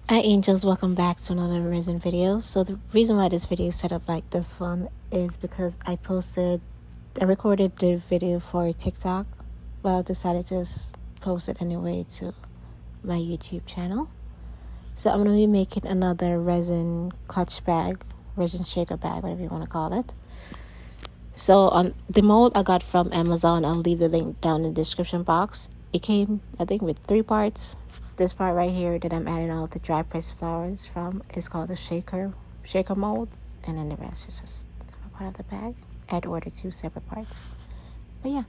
Hi angels, welcome back to another resin video. So the reason why this video is set up like this one is because I recorded the video for TikTok, but I decided to just post it anyway to my YouTube channel. So I'm going to be making another resin clutch bag, resin shaker bag, whatever you want to call it. So on the mold I got from Amazon, I'll leave the link down in the description box. It came, I think, with 3 parts. This part right here that I'm adding all the dry pressed flowers from is called the shaker mold, and then the rest is just a part of the bag. I had ordered 2 separate parts, but yeah,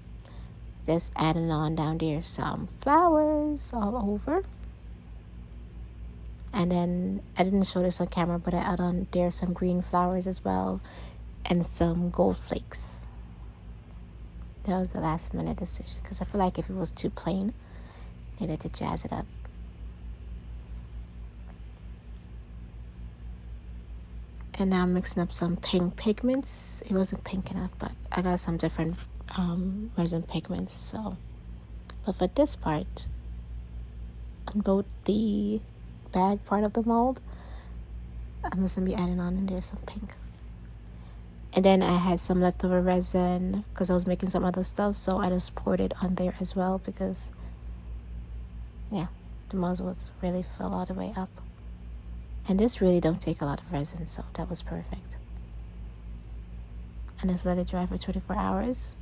just adding on down there some flowers all over. And then I didn't show this on camera, but I add on there some green flowers as well and some gold flakes. That was the last minute decision because I feel like if it was too plain, I needed to jazz it up. And now I'm mixing up some pink pigments. It wasn't pink enough, but I got some different resin pigments. So, but for this part, on both the bag part of the mold, I'm just gonna be adding on in there some pink. And then I had some leftover resin because I was making some other stuff, so I just poured it on there as well because, yeah, the mold was really filled all the way up. And this really don't take a lot of resin, so that was perfect. And just let it dry for 24 hours.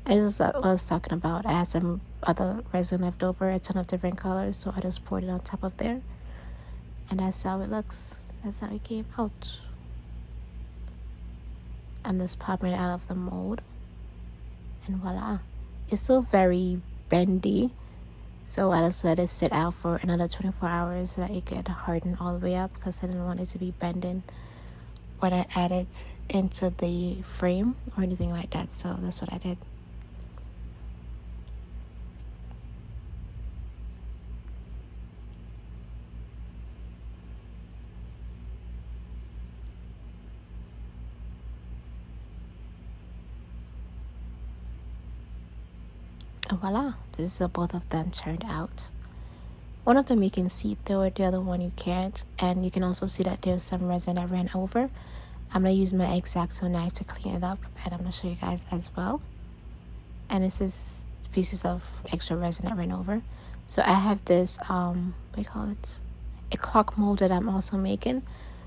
And this is what I was talking about. I had some other resin left over, a ton of different colors, so I just poured it on top of there. And that's how it looks. That's how it came out. I'm just popping it out of the mold. And voila. It's still very bendy. So I just let it sit out for another 24 hours so that it could harden all the way up because I didn't want it to be bending when I add it into the frame or anything like that. So that's what I did. And voila, this is how both of them turned out. One of them you can see through it, the other one you can't. And you can also see that there's some resin that ran over. I'm going to use my X-Acto knife to clean it up, and I'm going to show you guys as well. And this is pieces of extra resin that ran over. So I have this, what do you call it? A clock mold that I'm also making.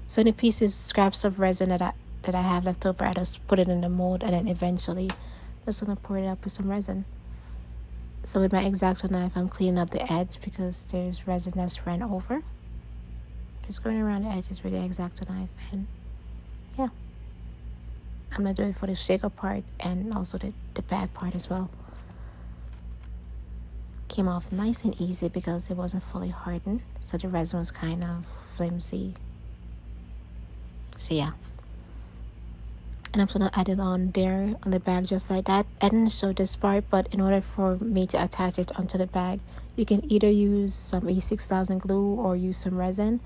So the pieces, scraps of resin that I have left over, I just put it in the mold, and then eventually I'm just going to pour it up with some resin. So with my X-Acto knife, I'm cleaning up the edge because there's resin that's ran over. Just going around the edges with the X-Acto knife, and yeah. I'm going to do it for the shaker part and also the bag part as well. Came off nice and easy because it wasn't fully hardened, so the resin was kind of flimsy. So yeah. And I'm going to add it on there on the bag just like that. I didn't show this part, but in order for me to attach it onto the bag, you can either use some E6000 glue or use some resin.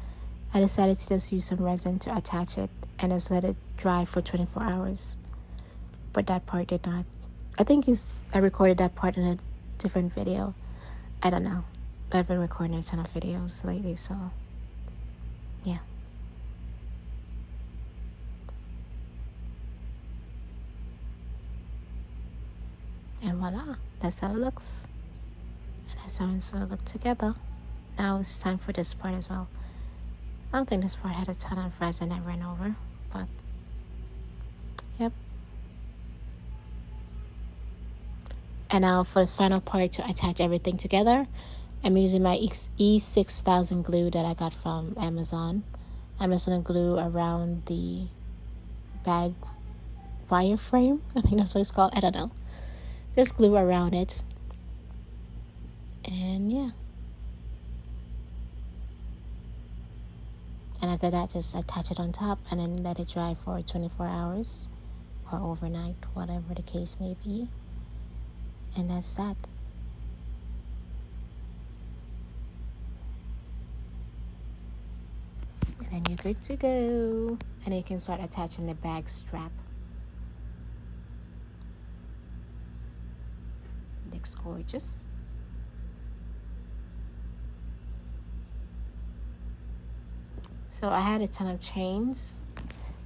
I decided to just use some resin to attach it and just let it dry for 24 hours. But that part did not. I think I recorded that part in a different video. I don't know. I've been recording a ton of videos lately, so yeah. And voila, that's how it looks. And that's how it's going to look together. Now it's time for this part as well. I don't think this part had a ton of resin that ran over, but yep. And now for the final part to attach everything together, I'm using my E6000 glue that I got from Amazon. I'm just going to glue around the bag wire frame. I think that's what it's called. I don't know. Just glue around it. And yeah. And after that, just attach it on top and then let it dry for 24 hours or overnight, whatever the case may be. And that's that. And then you're good to go. And you can start attaching the bag strap. Looks gorgeous. So I had a ton of chains,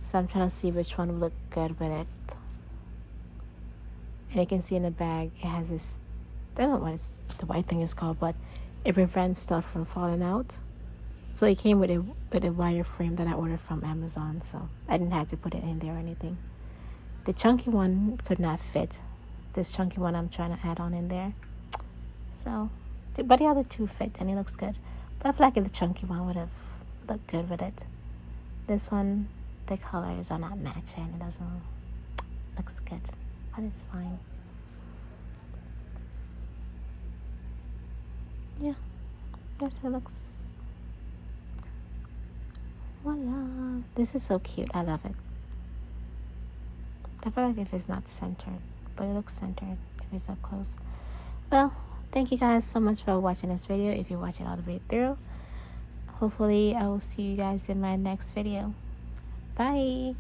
so I'm trying to see which one would look good with it. And you can see in the bag it has this, I don't know what the white thing is called, but it prevents stuff from falling out. So it came with a wire frame that I ordered from Amazon, so I didn't have to put it in there or anything. The chunky one could not fit. This chunky one I'm trying to add on in there. So, but the other two fit and it looks good. But I feel like the chunky one would have looked good with it. This one, the colors are not matching. It doesn't looks good, but it's fine. Yeah, that's how it looks. Voila! This is so cute. I love it. I feel like if it's not centered, but it looks centered if it's up close. Well, thank you guys so much for watching this video. If you watch it all the way through, hopefully I will see you guys in my next video. Bye.